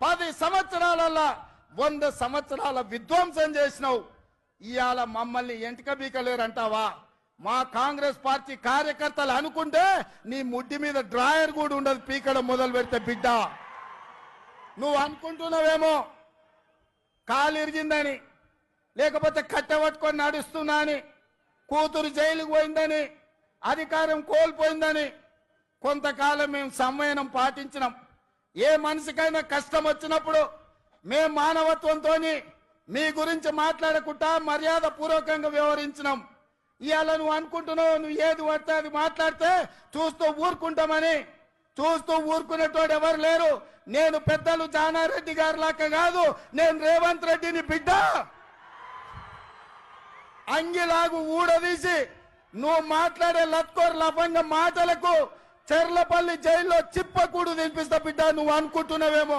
10 సంవత్సరాలలో 100 సంవత్సరాల విధ్వంసం చేసినావు. ఇవాళ మమ్మల్ని ఎంటిక బీకలేరంటావా? మా కాంగ్రెస్ పార్టీ కార్యకర్తలు అనుకుంటే నీ ముడ్డి మీద డ్రాయర్ కూడా ఉండదు పీకడం మొదలు పెడితే. బిడ్డ, నువ్వు అనుకుంటున్నావేమో కాలు ఇరిగిందని, లేకపోతే కట్టెపట్టుకొని నడుస్తున్నా అని, కూతురు జైలుకు పోయిందని, అధికారం కోల్పోయిందని. కొంతకాలం మేము సంయమనం పాటించినాం. ఏ మనిషికైనా కష్టం వచ్చినప్పుడు మేము మానవత్వంతో మీ గురించి మాట్లాడకుండా మర్యాద పూర్వకంగా వ్యవహరించినాం. ఇవాళ నువ్వు అనుకుంటున్నావు నువ్వు ఏది పడితే అది మాట్లాడితే చూస్తూ ఊరుకుంటామని. చూస్తూ ఊరుకునేటోడు ఎవరు లేరు. నేను పెద్దలు జానారెడ్డి గారి లాగా కాదు, నేను రేవంత్ రెడ్డిని బిడ్డ. అంగిలాగు ఊడదీసి నువ్వు మాట్లాడే లత్కోర్ లఫంగ మాటలకు చెర్లపల్లి జైల్లో చిప్పకూడు తినిపిస్తా బిడ్డ. నువ్వు అనుకుంటున్నావేమో